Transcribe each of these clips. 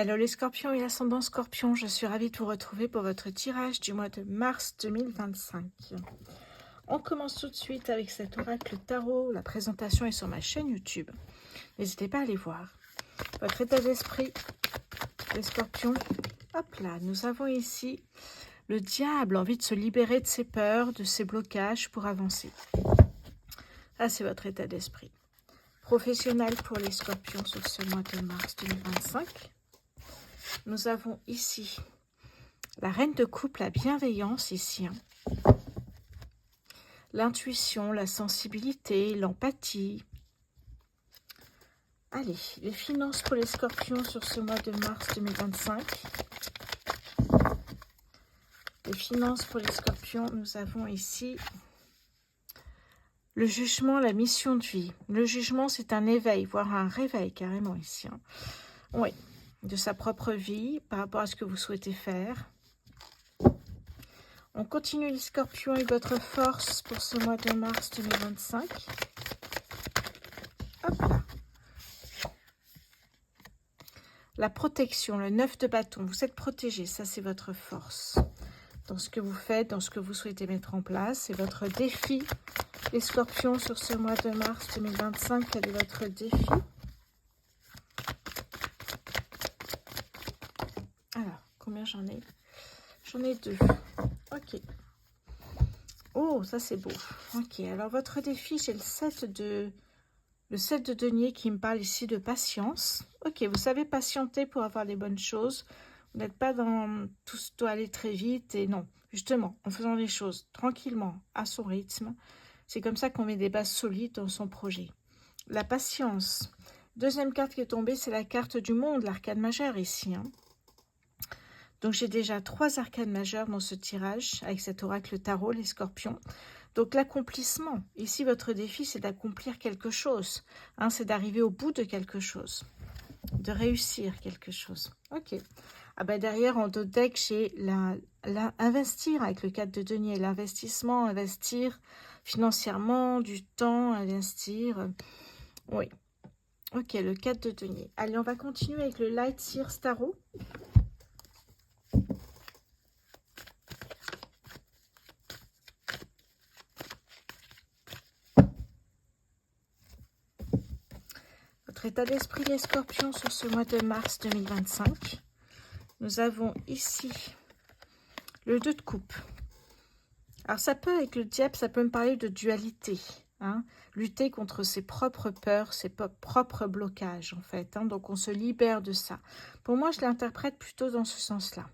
Hello les scorpions et l'ascendant scorpion, je suis ravie de vous retrouver pour votre tirage du mois de mars 2025. On commence tout de suite avec cet oracle tarot. La présentation est sur ma chaîne YouTube. N'hésitez pas à aller voir. Votre état d'esprit, les scorpions. Hop là, nous avons ici le diable, envie de se libérer de ses peurs, de ses blocages pour avancer. Ça, c'est votre état d'esprit. Professionnel pour les scorpions sur ce mois de mars 2025. Nous avons ici la reine de coupe, la bienveillance ici. L'intuition, la sensibilité, l'empathie. Allez, les finances pour les scorpions sur ce mois de mars 2025. Les finances pour les scorpions, nous avons ici le jugement, la mission de vie. Le jugement, c'est un éveil, voire un réveil carrément ici. Oui, de sa propre vie par rapport à ce que vous souhaitez faire. On continue les scorpions et votre force pour ce mois de mars 2025. Hop là. La protection, le 9 de bâton. Vous êtes protégé, ça c'est votre force. Dans ce que vous faites, dans ce que vous souhaitez mettre en place. C'est votre défi, les scorpions, sur ce mois de mars 2025. Quel est votre défi? Alors, combien j'en ai? J'en ai 2. Ok. Oh, ça c'est beau. Ok, alors votre défi, j'ai le 7 de denier qui me parle ici de patience. Ok, vous savez patienter pour avoir les bonnes choses. Vous n'êtes pas dans tout doit aller très vite. Et non, justement, en faisant les choses tranquillement, à son rythme, c'est comme ça qu'on met des bases solides dans son projet. La patience. Deuxième carte qui est tombée, c'est la carte du monde, l'arcane majeur ici. Donc, j'ai déjà 3 arcanes majeures dans ce tirage avec cet oracle tarot, les scorpions. Donc, l'accomplissement. Ici, votre défi, c'est d'accomplir quelque chose. C'est d'arriver au bout de quelque chose. De réussir quelque chose. Ok. Ah ben derrière, en dos de deck, j'ai investir avec le 4 de denier. L'investissement, investir financièrement, du temps, investir. Oui. Ok, le 4 de denier. Allez, on va continuer avec le Light Seers Tarot. Votre état d'esprit, les scorpions, sur ce mois de mars 2025. Nous avons ici le 2 de coupe. Alors ça peut, avec le diable, ça peut me parler de dualité. Lutter contre ses propres peurs, ses propres blocages en fait. Donc on se libère de ça. Pour moi, je l'interprète plutôt dans ce sens-là.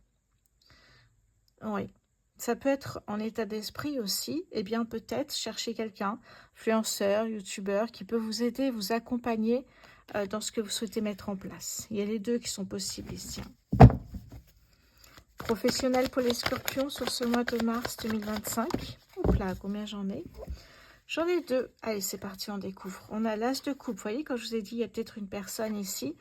Oui. Ça peut être en état d'esprit aussi. Eh bien peut-être chercher quelqu'un, influenceur, youtubeur, qui peut vous aider, vous accompagner dans ce que vous souhaitez mettre en place. Il y a les deux qui sont possibles ici. Professionnel pour les scorpions sur ce mois de mars 2025. Hop là, combien j'en ai? J'en ai 2. Allez, c'est parti, on découvre. On a l'as de coupe. Vous voyez, quand je vous ai dit, il y a peut-être une personne ici.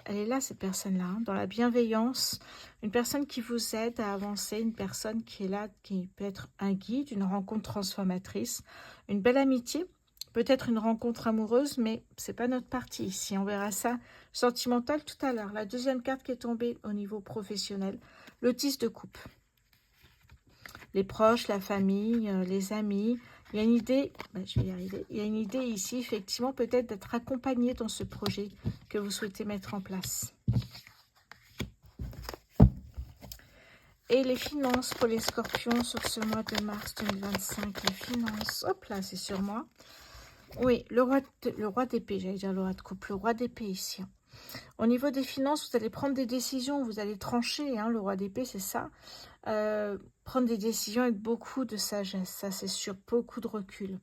Elle est là, cette personne-là, dans la bienveillance. Une personne qui vous aide à avancer. Une personne qui est là, qui peut être un guide, une rencontre transformatrice. Une belle amitié. Peut-être une rencontre amoureuse, mais c'est pas notre partie ici. On verra ça sentimental tout à l'heure. La deuxième carte qui est tombée au niveau professionnel. Le 10 de coupe. Les proches, la famille, les amis. Il y a une idée, je vais y arriver. Il y a une idée ici, effectivement, peut-être d'être accompagné dans ce projet que vous souhaitez mettre en place. Et les finances pour les scorpions sur ce mois de mars 2025. Les finances, hop là, c'est sur moi. Oui, le roi d'épée, j'allais dire le roi de coupe, le roi d'épée ici. Au niveau des finances, vous allez prendre des décisions, vous allez trancher, le roi d'épée, c'est ça. Prendre des décisions avec beaucoup de sagesse, ça c'est sûr, beaucoup de recul,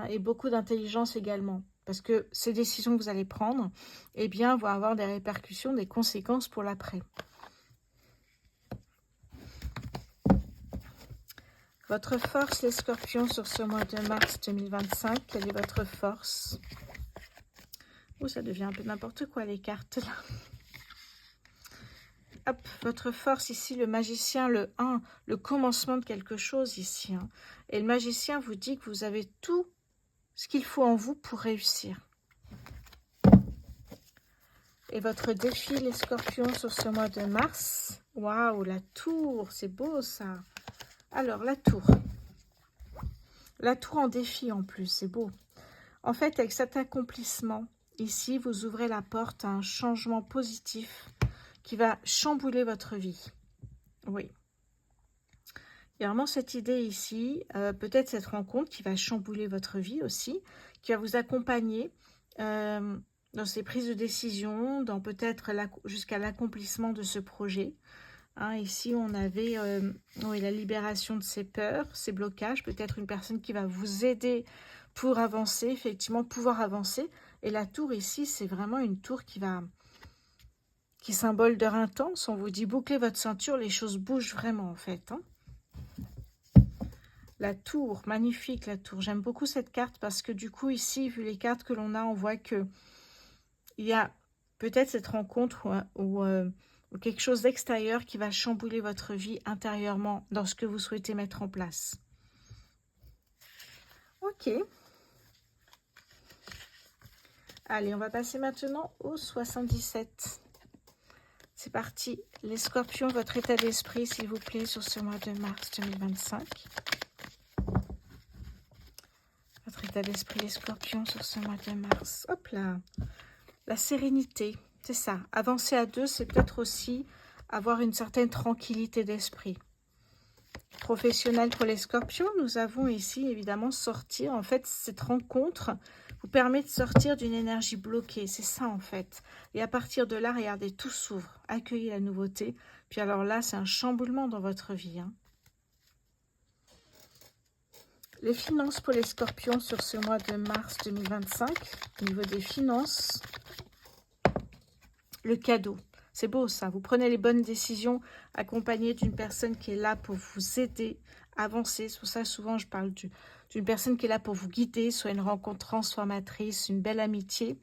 et beaucoup d'intelligence également. Parce que ces décisions que vous allez prendre, eh bien, vont avoir des répercussions, des conséquences pour l'après. Votre force, les scorpions, sur ce mois de mars 2025, quelle est votre force? Oh, ça devient un peu n'importe quoi, les cartes, là. Hop, votre force ici, le magicien, le 1, le commencement de quelque chose ici. Et le magicien vous dit que vous avez tout ce qu'il faut en vous pour réussir. Et votre défi, les scorpions, sur ce mois de mars. Waouh, la tour, c'est beau ça. Alors, la tour. La tour en défi en plus, c'est beau. En fait, avec cet accomplissement, ici, vous ouvrez la porte à un changement positif qui va chambouler votre vie. Oui. Il y a vraiment cette idée ici, peut-être cette rencontre qui va chambouler votre vie aussi, qui va vous accompagner dans ces prises de décision, dans peut-être jusqu'à l'accomplissement de ce projet. Hein, ici, on avait oui, la libération de ses peurs, ses blocages, peut-être une personne qui va vous aider pour avancer, effectivement, pouvoir avancer. Et la tour ici, c'est vraiment une tour qui symbole d'heure intense. On vous dit bouclez votre ceinture, les choses bougent vraiment en fait. Hein. La tour, magnifique la tour. J'aime beaucoup cette carte parce que du coup, ici, vu les cartes que l'on a, on voit que il y a peut-être cette rencontre ou quelque chose d'extérieur qui va chambouler votre vie intérieurement dans ce que vous souhaitez mettre en place. Ok. Allez, on va passer maintenant au 77. C'est parti. Les scorpions, votre état d'esprit, s'il vous plaît, sur ce mois de mars 2025. Votre état d'esprit, les scorpions, sur ce mois de mars. Hop là. La sérénité, c'est ça. Avancer à deux, c'est peut-être aussi avoir une certaine tranquillité d'esprit. Professionnel pour les scorpions, nous avons ici évidemment sortir. En fait, cette rencontre vous permet de sortir d'une énergie bloquée. C'est ça en fait. Et à partir de là, regardez, tout s'ouvre. Accueillez la nouveauté. Puis alors là, c'est un chamboulement dans votre vie. Hein. Les finances pour les scorpions sur ce mois de mars 2025. Au niveau des finances, le cadeau. C'est beau ça. Vous prenez les bonnes décisions accompagnées d'une personne qui est là pour vous aider à avancer. C'est pour ça souvent je parle d'une personne qui est là pour vous guider, soit une rencontre transformatrice, une belle amitié,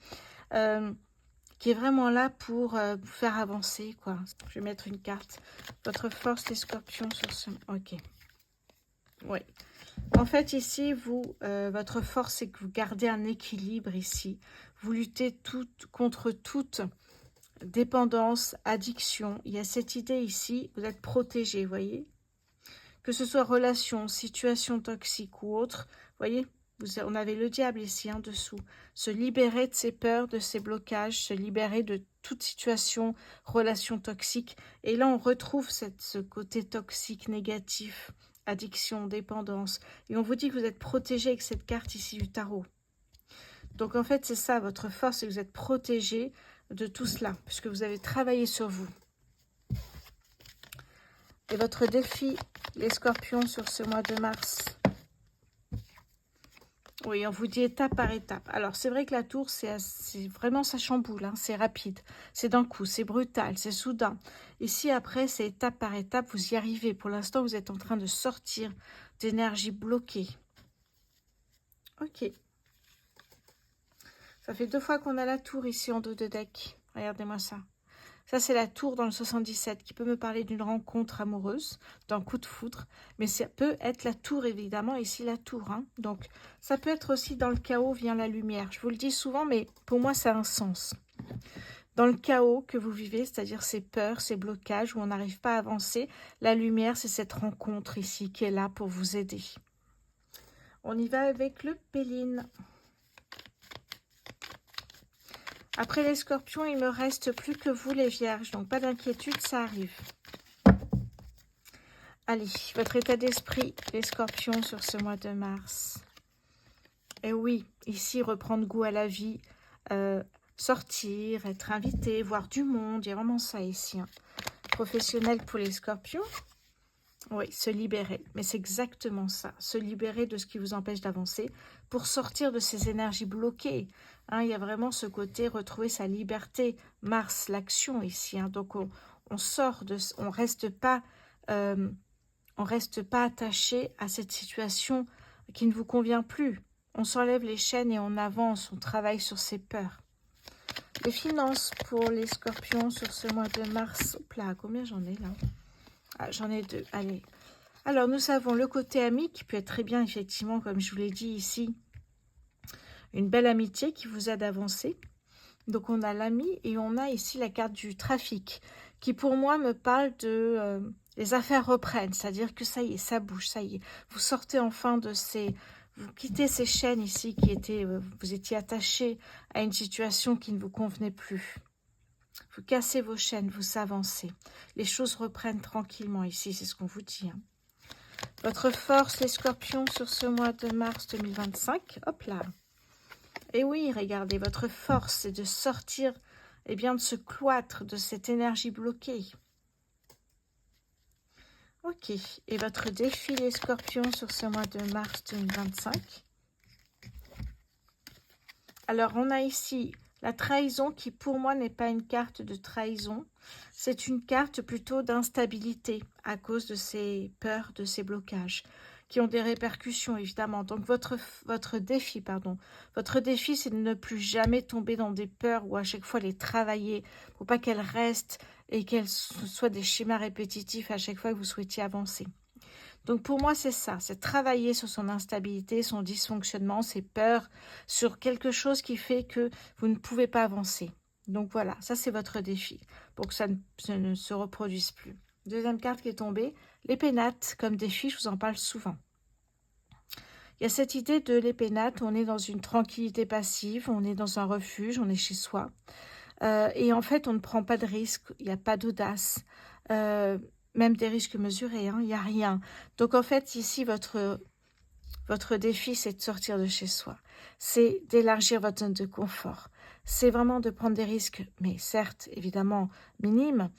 qui est vraiment là pour vous faire avancer, quoi. Je vais mettre une carte. Votre force, les scorpions, sur ce... Ok. Oui. En fait, ici, votre force, c'est que vous gardez un équilibre ici. Vous luttez contre toute dépendance, addiction. Il y a cette idée ici, vous êtes protégé, voyez. Que ce soit relation, situation toxique ou autre, voyez, on avait le diable ici, en dessous. Se libérer de ses peurs, de ses blocages, se libérer de toute situation, relation toxique. Et là, on retrouve ce côté toxique, négatif, addiction, dépendance. Et on vous dit que vous êtes protégé avec cette carte ici du tarot. Donc, en fait, c'est ça, votre force, c'est que vous êtes protégé de tout cela, puisque vous avez travaillé sur vous. Et votre défi, les scorpions, sur ce mois de mars. Oui, on vous dit étape par étape. Alors, c'est vrai que la tour, c'est vraiment, ça chamboule, hein, c'est rapide, c'est d'un coup, c'est brutal, c'est soudain. Ici, après, c'est étape par étape, vous y arrivez. Pour l'instant, vous êtes en train de sortir d'énergie bloquée. Ok. Ça fait 2 fois qu'on a la tour ici en dos de deck. Regardez-moi ça. Ça, c'est la tour dans le 77 qui peut me parler d'une rencontre amoureuse, d'un coup de foudre. Mais ça peut être la tour, évidemment, ici la tour. Hein. Donc, ça peut être aussi dans le chaos vient la lumière. Je vous le dis souvent, mais pour moi, ça a un sens. Dans le chaos que vous vivez, c'est-à-dire ces peurs, ces blocages où on n'arrive pas à avancer, la lumière, c'est cette rencontre ici qui est là pour vous aider. On y va avec le Péline. Après les scorpions, il me reste plus que vous les vierges, donc pas d'inquiétude, ça arrive. Allez, votre état d'esprit, les scorpions, sur ce mois de mars. Et oui, ici, reprendre goût à la vie, sortir, être invité, voir du monde, il y a vraiment ça ici. Hein. Professionnel pour les scorpions. Oui, se libérer, mais c'est exactement ça, se libérer de ce qui vous empêche d'avancer pour sortir de ces énergies bloquées. Hein, il y a vraiment ce côté, retrouver sa liberté, Mars, l'action ici. Hein, donc on sort de, on reste pas attaché à cette situation qui ne vous convient plus. On s'enlève les chaînes et on avance, on travaille sur ses peurs. Les finances pour les scorpions sur ce mois de mars. Hop là, combien j'en ai là? Ah, j'en ai 2, allez. Alors, nous avons le côté ami qui peut être très bien, effectivement, comme je vous l'ai dit ici, une belle amitié qui vous aide à avancer. Donc on a l'ami et on a ici la carte du trafic qui pour moi me parle de les affaires reprennent, c'est-à-dire que ça y est, ça bouge, ça y est. Vous sortez enfin de ces... Vous quittez ces chaînes ici qui étaient... vous étiez attaché à une situation qui ne vous convenait plus. Vous cassez vos chaînes, vous avancez. Les choses reprennent tranquillement ici, c'est ce qu'on vous dit. Hein. Votre force, les scorpions, sur ce mois de mars 2025. Hop là. Et oui, regardez, votre force, c'est de sortir eh bien, de ce cloître, de cette énergie bloquée. Ok. Et votre défi, les scorpions, sur ce mois de mars 2025. Alors, on a ici la trahison qui, pour moi, n'est pas une carte de trahison. C'est une carte plutôt d'instabilité à cause de ces peurs, de ces blocages, qui ont des répercussions, évidemment. Donc, votre défi, c'est de ne plus jamais tomber dans des peurs ou à chaque fois les travailler pour pas qu'elles restent et qu'elles soient des schémas répétitifs à chaque fois que vous souhaitiez avancer. Donc pour moi, c'est ça, c'est travailler sur son instabilité, son dysfonctionnement, ses peurs, sur quelque chose qui fait que vous ne pouvez pas avancer. Donc voilà, ça c'est votre défi, pour que ça ne se reproduise plus. Deuxième carte qui est tombée, les pénates comme défi, je vous en parle souvent. Il y a cette idée de les pénates, on est dans une tranquillité passive, on est dans un refuge, on est chez soi. Et en fait, on ne prend pas de risques, il n'y a pas d'audace. Même des risques mesurés, hein, il n'y a rien. Donc en fait, ici, votre défi, c'est de sortir de chez soi. C'est d'élargir votre zone de confort. C'est vraiment de prendre des risques, mais certes, évidemment, minimes,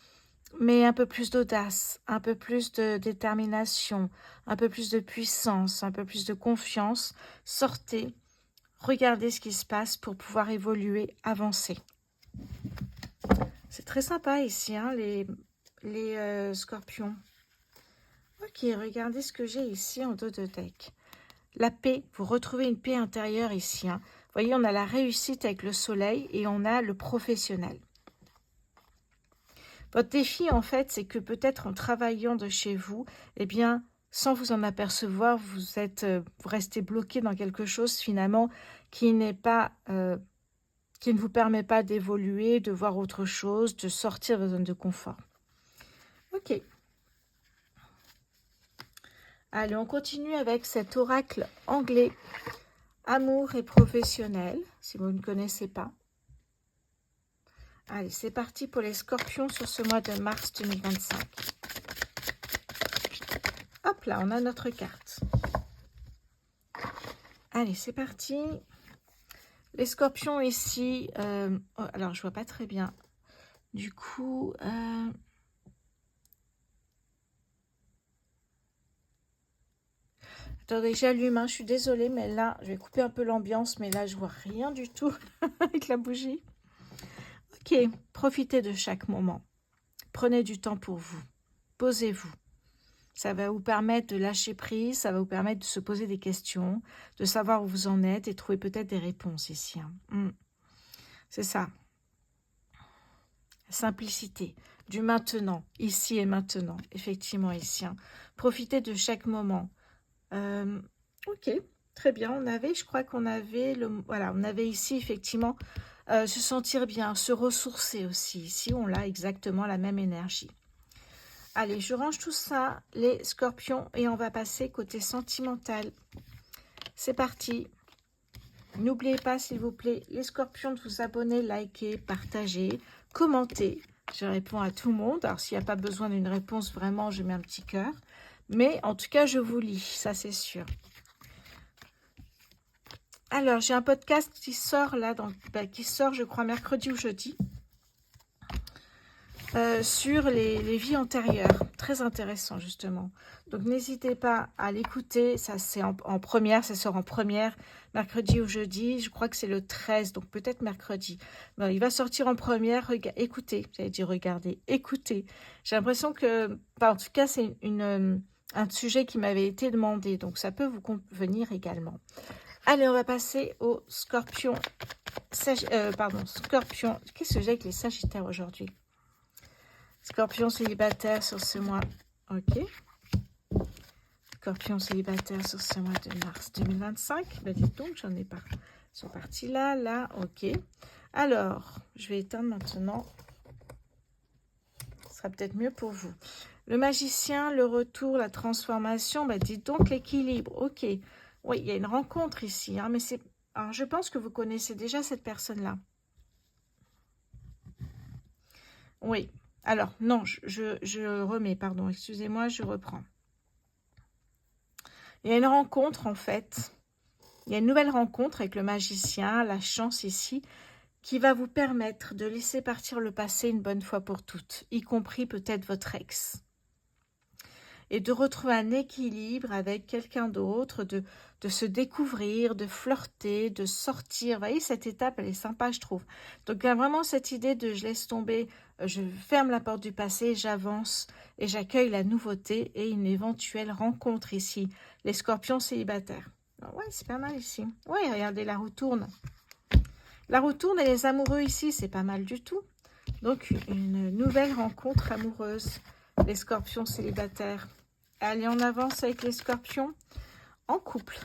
mais un peu plus d'audace, un peu plus de détermination, un peu plus de puissance, un peu plus de confiance. Sortez, regardez ce qui se passe pour pouvoir évoluer, avancer. C'est très sympa ici, hein, les scorpions. Ok, regardez ce que j'ai ici en dos de deck. La paix, vous retrouvez une paix intérieure ici. Hein. Vous voyez, on a la réussite avec le soleil et on a le professionnel. Votre défi, en fait, c'est que peut-être en travaillant de chez vous, eh bien, sans vous en apercevoir, vous restez bloqué dans quelque chose finalement qui n'est pas... qui ne vous permet pas d'évoluer, de voir autre chose, de sortir de votre zone de confort. Ok. Allez, on continue avec cet oracle anglais, amour et professionnel, si vous ne connaissez pas. Allez, c'est parti pour les scorpions sur ce mois de mars 2025. Hop là, on a notre carte. Allez, c'est parti. Les scorpions ici, alors je vois pas très bien. Du coup, attendez, j'allume, hein, je suis désolée, mais là, je vais couper un peu l'ambiance, mais là, je vois rien du tout avec la bougie. Ok, profitez de chaque moment. Prenez du temps pour vous. Posez-vous. Ça va vous permettre de lâcher prise, ça va vous permettre de se poser des questions, de savoir où vous en êtes et trouver peut-être des réponses ici. Hein. C'est ça. Simplicité, du maintenant, ici et maintenant, effectivement ici. Hein. Profitez de chaque moment. Ok, très bien. Je crois qu'on avait, on avait ici effectivement se sentir bien, se ressourcer aussi. Ici, on a exactement la même énergie. Allez, je range tout ça, les scorpions, et on va passer côté sentimental. C'est parti. N'oubliez pas, s'il vous plaît, les scorpions, de vous abonner, liker, partager, commenter. Je réponds à tout le monde. Alors, s'il n'y a pas besoin d'une réponse, vraiment, je mets un petit cœur. Mais en tout cas, je vous lis, ça c'est sûr. Alors, j'ai un podcast qui sort là, qui sort, je crois, mercredi ou jeudi. Sur les vies antérieures. Très intéressant, justement. Donc, n'hésitez pas à l'écouter. Ça, c'est en première. Ça sort en première, mercredi ou jeudi. Je crois que c'est le 13, donc peut-être mercredi. Bon, il va sortir en première. Écoutez, j'allais dire regardez, écoutez. J'ai l'impression que, en tout cas, c'est un sujet qui m'avait été demandé. Donc, ça peut vous convenir également. Allez, on va passer au scorpion. Scorpion. Qu'est-ce que j'ai avec les sagittaires aujourd'hui? Scorpion célibataire sur ce mois. Ok. Scorpion célibataire sur ce mois de mars 2025. Ben dites donc, j'en ai pas. Ils sont partis là, ok. Alors, je vais éteindre maintenant. Ce sera peut-être mieux pour vous. Le magicien, le retour, la transformation, bah dites donc l'équilibre. Ok. Oui, il y a une rencontre ici, hein, mais c'est... Alors, je pense que vous connaissez déjà cette personne-là. Oui. Alors, non, je remets, pardon, excusez-moi, je reprends. Il y a une rencontre, en fait. Il y a une nouvelle rencontre avec le magicien, la chance ici, qui va vous permettre de laisser partir le passé une bonne fois pour toutes, y compris peut-être votre ex. Et de retrouver un équilibre avec quelqu'un d'autre, de se découvrir, de flirter, de sortir. Vous voyez, cette étape, elle est sympa, je trouve. Donc, il y a vraiment cette idée de je laisse tomber, je ferme la porte du passé, j'avance et j'accueille la nouveauté et une éventuelle rencontre ici. Les scorpions célibataires. Ouais, c'est pas mal ici. Ouais, regardez, la roue tourne. La roue tourne et les amoureux ici, c'est pas mal du tout. Donc, une nouvelle rencontre amoureuse. Les scorpions célibataires. Allez, on avance avec les scorpions en couple.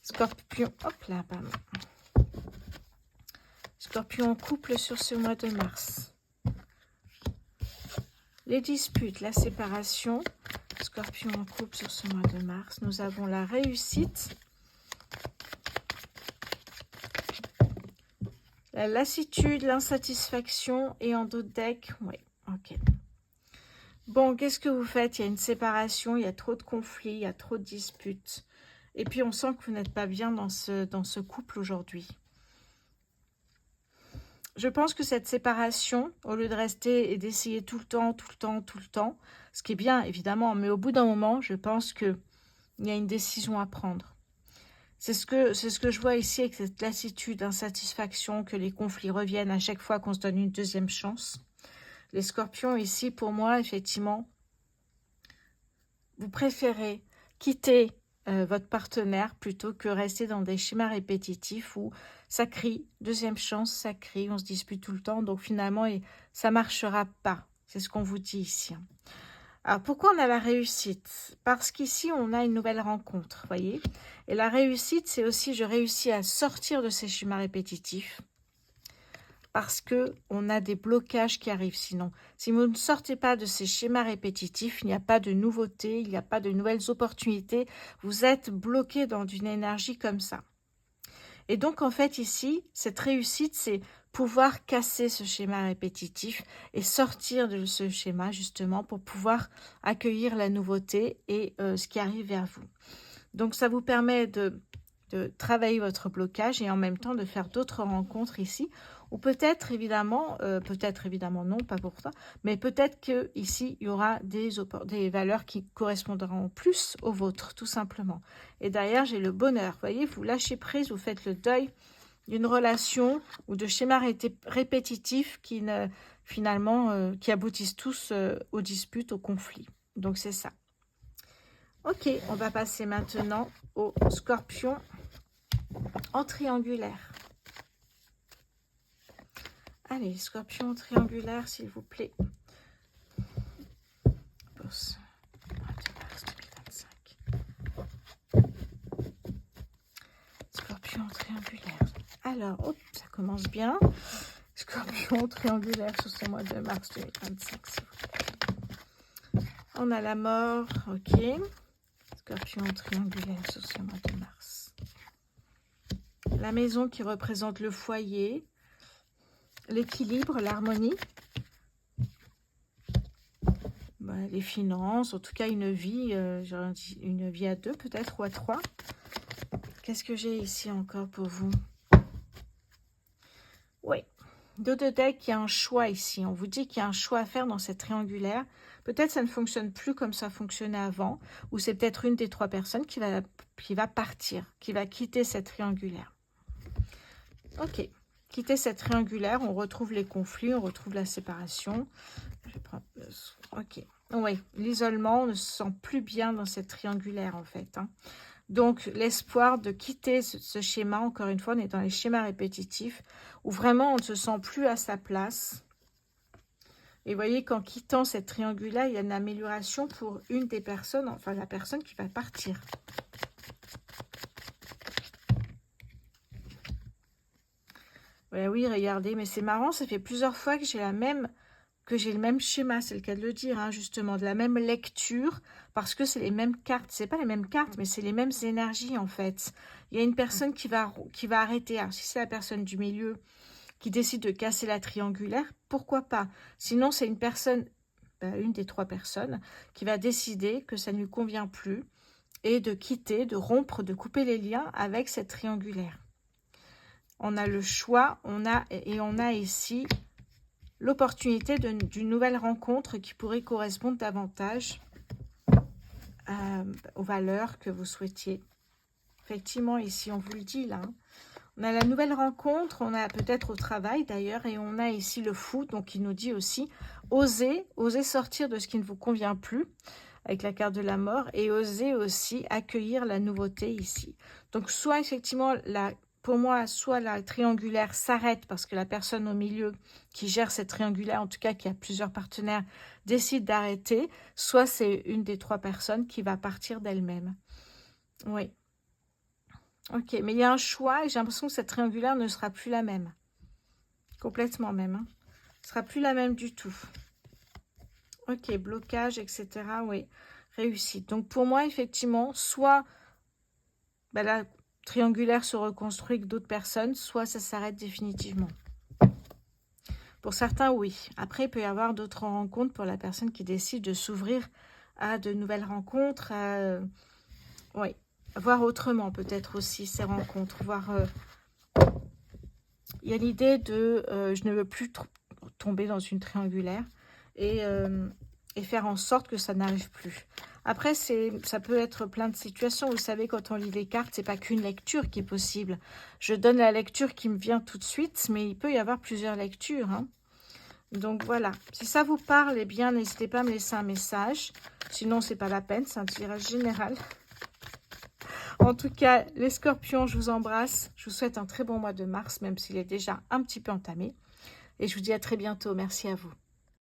Scorpion, hop là, pardon. Scorpion en couple sur ce mois de mars. Les disputes, la séparation. Scorpion en couple sur ce mois de mars. Nous avons la réussite. La lassitude, l'insatisfaction et en d'autres decks, oui, ok. Bon, qu'est-ce que vous faites? Il y a une séparation, il y a trop de conflits, il y a trop de disputes. Et puis, on sent que vous n'êtes pas bien dans ce couple aujourd'hui. Je pense que cette séparation, au lieu de rester et d'essayer tout le temps, ce qui est bien, évidemment, mais au bout d'un moment, je pense qu'il y a une décision à prendre. C'est ce que je vois ici avec cette lassitude, insatisfaction, que les conflits reviennent à chaque fois qu'on se donne une deuxième chance. Les scorpions ici, pour moi, effectivement, vous préférez quitter votre partenaire plutôt que rester dans des schémas répétitifs où ça crie, deuxième chance, ça crie, on se dispute tout le temps, donc finalement, ça ne marchera pas. C'est ce qu'on vous dit ici. Alors, pourquoi on a la réussite? Parce qu'ici, on a une nouvelle rencontre, voyez. Et la réussite, c'est aussi, je réussis à sortir de ces schémas répétitifs parce qu'on a des blocages qui arrivent sinon. Si vous ne sortez pas de ces schémas répétitifs, il n'y a pas de nouveautés, il n'y a pas de nouvelles opportunités. Vous êtes bloqué dans une énergie comme ça. Et donc, en fait, ici, cette réussite, c'est pouvoir casser ce schéma répétitif et sortir de ce schéma, justement, pour pouvoir accueillir la nouveauté et ce qui arrive vers vous. Donc, ça vous permet de travailler votre blocage et en même temps de faire d'autres rencontres ici, ou peut-être évidemment non, pas pour ça, mais peut-être que ici il y aura des valeurs qui correspondront plus aux vôtres, tout simplement. Et derrière, j'ai le bonheur. Vous voyez, vous lâchez prise, vous faites le deuil d'une relation ou de schémas répétitifs qui finalement qui aboutissent tous aux disputes, aux conflits. Donc c'est ça. Ok, on va passer maintenant au scorpion en triangulaire. Allez, scorpion triangulaire, s'il vous plaît. Pour ce mois de mars 2025. Scorpion triangulaire. Alors, hop, ça commence bien. Scorpion triangulaire sur ce mois de mars 2025, s'il vous plaît. On a la mort, ok. Scorpion triangulaire sur ce mois de mars. La maison qui représente le foyer, l'équilibre, l'harmonie, les finances, en tout cas une vie, une vie à deux peut-être ou à trois. Qu'est-ce que j'ai ici encore pour vous? Oui, dos de deck, il y a un choix ici. On vous dit qu'il y a un choix à faire dans cette triangulaire. Peut-être ça ne fonctionne plus comme ça fonctionnait avant, ou c'est peut-être une des trois personnes qui va partir, qui va quitter cette triangulaire. Ok. Quitter cette triangulaire, on retrouve les conflits, on retrouve la séparation. Je prends... Ok. Oui, l'isolement, on ne se sent plus bien dans cette triangulaire en fait. Donc, l'espoir de quitter ce schéma, encore une fois, on est dans les schémas répétitifs, où vraiment on ne se sent plus à sa place. Et vous voyez qu'en quittant cette triangulaire, il y a une amélioration pour une des personnes, enfin la personne qui va partir. Ouais, oui, regardez, mais c'est marrant, ça fait plusieurs fois que j'ai le même schéma, c'est le cas de le dire, hein, justement, de la même lecture, parce que c'est les mêmes cartes. C'est pas les mêmes cartes, mais c'est les mêmes énergies, en fait. Il y a une personne qui va arrêter. Alors, si c'est la personne du milieu qui décide de casser la triangulaire, pourquoi pas? Sinon, c'est une personne, une des 3 personnes, qui va décider que ça ne lui convient plus et de quitter, de rompre, de couper les liens avec cette triangulaire. On a le choix, on a ici l'opportunité d'une nouvelle rencontre qui pourrait correspondre davantage aux valeurs que vous souhaitiez. Effectivement, ici, on vous le dit là. On a la nouvelle rencontre, on a peut-être au travail d'ailleurs, et on a ici le fou, donc il nous dit aussi, osez sortir de ce qui ne vous convient plus, avec la carte de la mort, et osez aussi accueillir la nouveauté ici. Donc soit effectivement, pour moi, soit la triangulaire s'arrête parce que la personne au milieu qui gère cette triangulaire, en tout cas qui a plusieurs partenaires, décide d'arrêter, soit c'est une des 3 personnes qui va partir d'elle-même. Oui. Ok, mais il y a un choix et j'ai l'impression que cette triangulaire ne sera plus la même. Complètement même. Hein. Ne sera plus la même du tout. Ok, blocage, etc. Oui, réussite. Donc pour moi, effectivement, soit la triangulaire se reconstruit avec d'autres personnes, soit ça s'arrête définitivement. Pour certains, oui. Après, il peut y avoir d'autres rencontres pour la personne qui décide de s'ouvrir à de nouvelles rencontres, oui, voir autrement peut-être aussi ces rencontres, voir... il y a l'idée de je ne veux plus tomber dans une triangulaire et faire en sorte que ça n'arrive plus. Après, ça peut être plein de situations. Vous savez, quand on lit les cartes, c'est pas qu'une lecture qui est possible. Je donne la lecture qui me vient tout de suite, mais il peut y avoir plusieurs lectures. Hein. Donc voilà. Si ça vous parle, eh bien, n'hésitez pas à me laisser un message. Sinon, c'est pas la peine, c'est un tirage général. En tout cas, les scorpions, je vous embrasse. Je vous souhaite un très bon mois de mars, même s'il est déjà un petit peu entamé. Et je vous dis à très bientôt. Merci à vous.